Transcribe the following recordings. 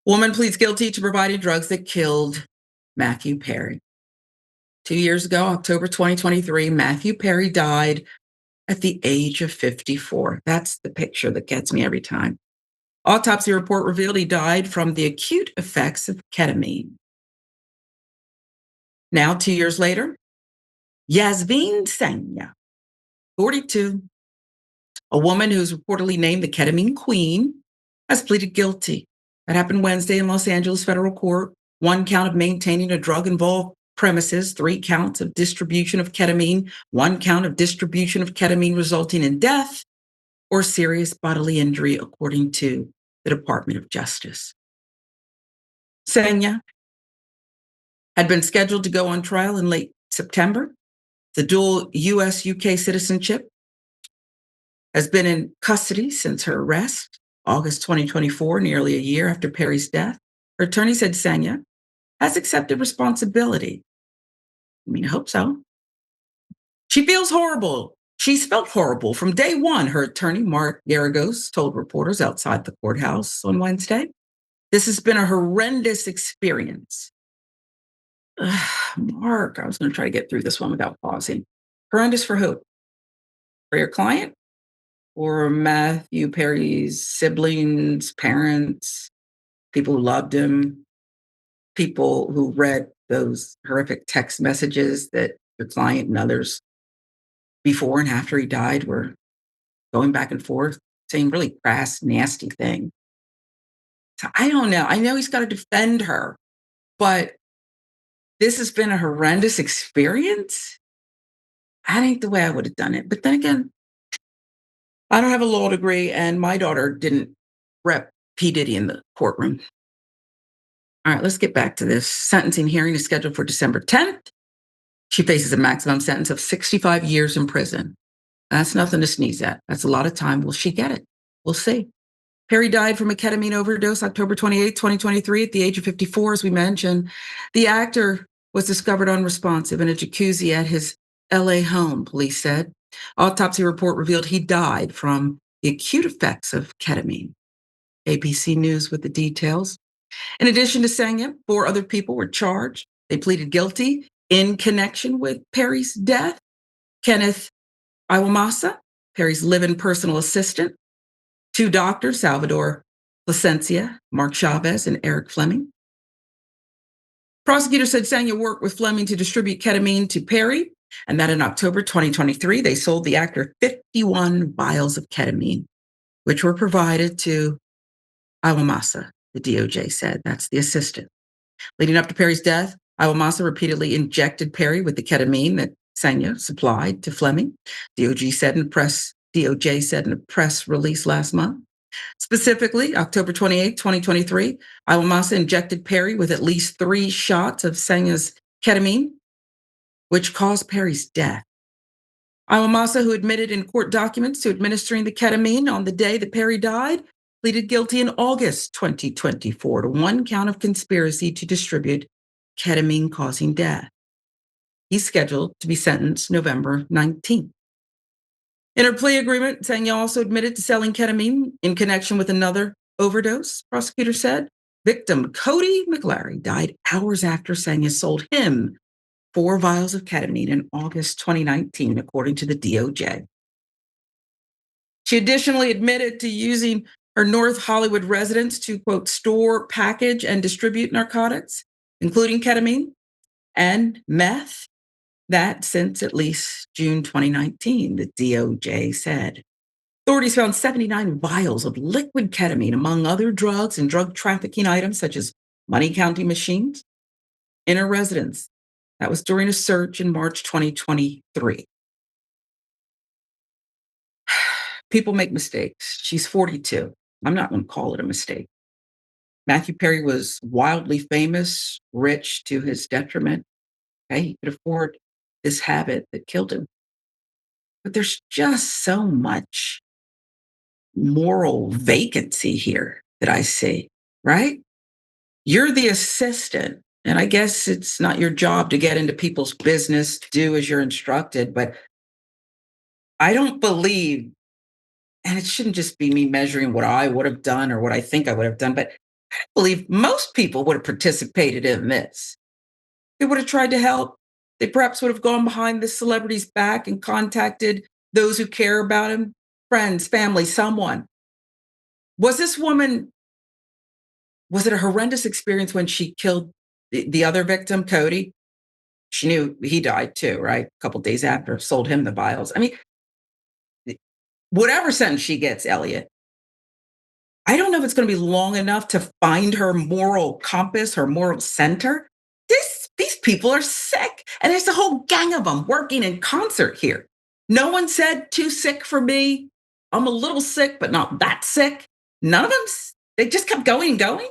Woman pleads guilty to providing drugs that killed Matthew Perry. 2 years ago, October 2023, Matthew Perry died at the age of 54. That's the picture that gets me every time. Autopsy report revealed he died from the acute effects of ketamine. Now, 2 years later, Jasveen Sangha, 42, a woman who's reportedly named the Ketamine Queen, has pleaded guilty. That happened Wednesday in Los Angeles federal court. 1 count of maintaining a drug-involved premises, 3 counts of distribution of ketamine, 1 count of distribution of ketamine resulting in death or serious bodily injury, according to the Department of Justice. Sangha had been scheduled to go on trial in late September. The dual U.S.-UK citizenship has been in custody since her arrest, August 2024, nearly a year after Perry's death. Her attorney said Sangha has accepted responsibility. I hope so. She feels horrible. She's felt horrible from day one, her attorney, Mark Garagos, told reporters outside the courthouse on Wednesday. This has been a horrendous experience. Mark, I was going to try to get through this one without pausing. Horrendous for who? For your client? Or Matthew Perry's siblings, parents, people who loved him, people who read those horrific text messages that your client and others before and after he died were going back and forth, saying really crass, nasty things. So I don't know. I know he's got to defend her, but this has been a horrendous experience. That ain't the way I would have done it. But then again, I don't have a law degree, and my daughter didn't rep P. Diddy in the courtroom. All right, let's get back to this. Sentencing hearing is scheduled for December 10th. She faces a maximum sentence of 65 years in prison. That's nothing to sneeze at. That's a lot of time. Will she get it? We'll see. Perry died from a ketamine overdose October 28, 2023, at the age of 54, as we mentioned. The actor was discovered unresponsive in a jacuzzi at his LA home, police said. Autopsy report revealed he died from the acute effects of ketamine. ABC News with the details. In addition to Sangha, 4 other people were charged. They pleaded guilty in connection with Perry's death. Kenneth Iwamasa, Perry's live-in personal assistant. 2 doctors, Salvador Placencia, Mark Chavez, and Eric Fleming. Prosecutors said Sangha worked with Fleming to distribute ketamine to Perry, and that in October 2023, they sold the actor 51 vials of ketamine, which were provided to Iwamasa, the DOJ said. That's the assistant. Leading up to Perry's death, Iwamasa repeatedly injected Perry with the ketamine that Sangha supplied to Fleming. DOJ said in a press release last month. Specifically, October 28, 2023, Iwamasa injected Perry with at least 3 shots of Sangha's ketamine, which caused Perry's death. Iwamasa, who admitted in court documents to administering the ketamine on the day that Perry died, pleaded guilty in August 2024 to 1 count of conspiracy to distribute ketamine causing death. He's scheduled to be sentenced November 19th. In her plea agreement, Sangha also admitted to selling ketamine in connection with another overdose, prosecutors said. Victim Cody McLary died hours after Sangha sold him 4 vials of ketamine in August 2019, according to the DOJ. She additionally admitted to using her North Hollywood residence to, quote, store, package, and distribute narcotics, including ketamine and meth. That since at least June 2019, the DOJ said. Authorities found 79 vials of liquid ketamine, among other drugs and drug trafficking items such as money counting machines, in her residence. That was during a search in March 2023. People make mistakes. She's 42. I'm not going to call it a mistake. Matthew Perry was wildly famous, rich to his detriment. Okay? He could afford this habit that killed him. But there's just so much moral vacancy here that I see, right? You're the assistant, and I guess it's not your job to get into people's business, do as you're instructed, but I don't believe, and it shouldn't just be me measuring what I would have done or what I think I would have done, but believe most people would have participated in this. They would have tried to help. They perhaps would have gone behind the celebrity's back and contacted those who care about him, friends, family, someone. Was this woman, was it a horrendous experience when she killed the other victim, Cody? She knew he died too, right? A couple days after, sold him the vials. I mean, whatever sentence she gets, Elliot, I don't know if it's going to be long enough to find her moral compass, her moral center. These people are sick. And there's a whole gang of them working in concert here. No one said too sick for me. I'm a little sick, but not that sick. None of them, they just kept going and going.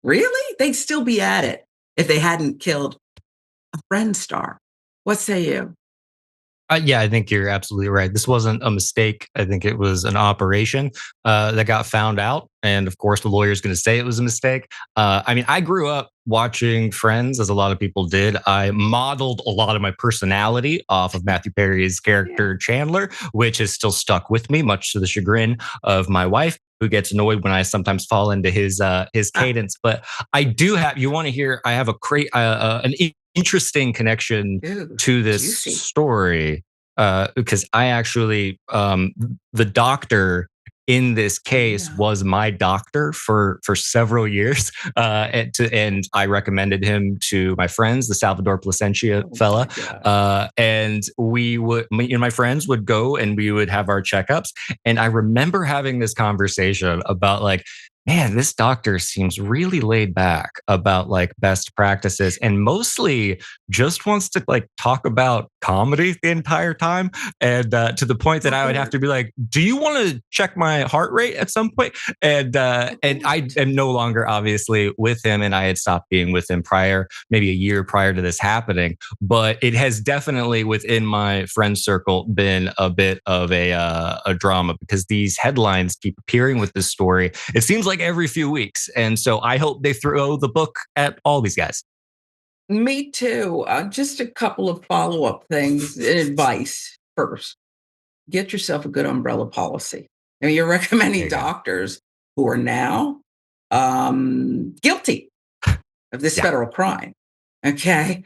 Really? They'd still be at it if they hadn't killed a friend star. What say you? Yeah, I think you're absolutely right. This wasn't a mistake. I think it was an operation that got found out. And of course, the lawyer's going to say it was a mistake. I mean, I grew up watching Friends, as a lot of people did. I modeled a lot of my personality off of Matthew Perry's Yeah. character Chandler, which has still stuck with me, much to the chagrin of my wife, who gets annoyed when I sometimes fall into his Ah, cadence. But I do have. You want to hear? I have interesting connection ooh, to this juicy. story because I actually the doctor in this case Yeah. was my doctor for several years, and I recommended him to my friends, the Salvador Placentia Oh my fella, God. and my friends would go and we would have our checkups, and I remember having this conversation about like, man, this doctor seems really laid back about like best practices and mostly just wants to like talk about comedy the entire time. And to the point that I would have Cohort. to be like, do you want to check my heart rate at some point? And I Cohort. am no longer obviously with him, and I had stopped being with him prior, maybe a year prior to this happening. But it has definitely within my friend circle been a bit of a drama because these headlines keep appearing with this story. It seems like every few weeks, and so I hope they throw the book at all these guys. Me too. Just a couple of follow up things and advice first. Get yourself a good umbrella policy. I mean, you're There recommending you go. doctors who are now guilty of this Yeah, federal crime. Okay.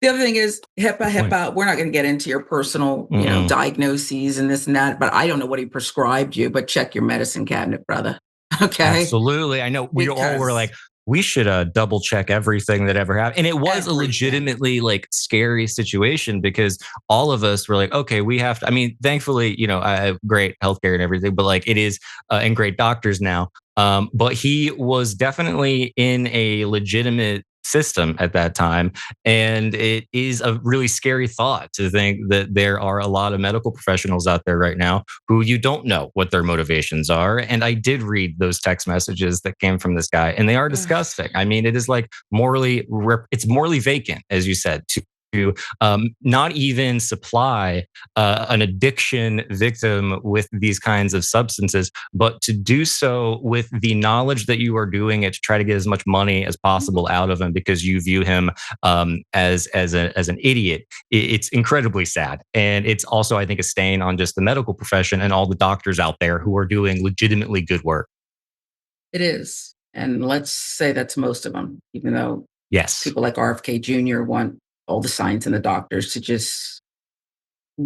The other thing is HIPAA, good point. HIPAA. We're not going to get into your personal, Mm-mm. diagnoses and this and that, but I don't know what he prescribed you, but check your medicine cabinet, brother. Okay. Absolutely. I know we all were Because like, we should double check everything that ever happened. And it was a everything. legitimately like scary situation because all of us were like, okay, we have to. I mean, thankfully, I have great healthcare and everything, but like it is, and great doctors now. But he was definitely in a legitimate system at that time. And it is a really scary thought to think that there are a lot of medical professionals out there right now who you don't know what their motivations are. And I did read those text messages that came from this guy, and they are disgusting. I mean, it is like it's morally vacant, as you said, to not even supply an addiction victim with these kinds of substances, but to do so with the knowledge that you are doing it to try to get as much money as possible out of him because you view him as an idiot. It's incredibly sad, and it's also I think a stain on just the medical profession and all the doctors out there who are doing legitimately good work. It is. And let's say that's most of them, even though Yes, people like RFK Jr. want all the science and the doctors to just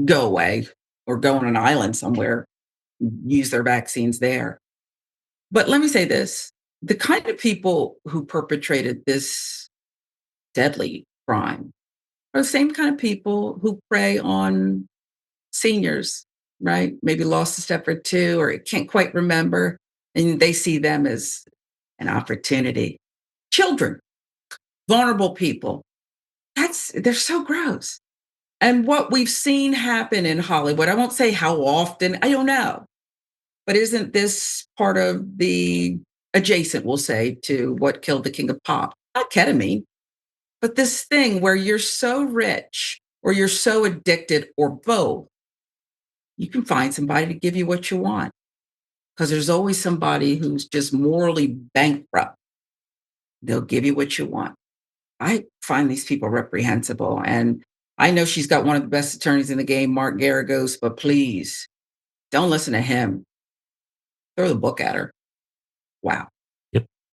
go away or go on an island somewhere, use their vaccines there. But let me say this, the kind of people who perpetrated this deadly crime are the same kind of people who prey on seniors, right? Maybe lost a step or two or can't quite remember. And they see them as an opportunity. Children, vulnerable people. They're so gross. And what we've seen happen in Hollywood, I won't say how often, I don't know, but isn't this part of the adjacent, we'll say, to what killed the king of pop? Not ketamine, but this thing where you're so rich or you're so addicted or both, you can find somebody to give you what you want because there's always somebody who's just morally bankrupt. They'll give you what you want. I find these people reprehensible. And I know she's got one of the best attorneys in the game, Mark Garagos, but please don't listen to him. Throw the book at her. Wow.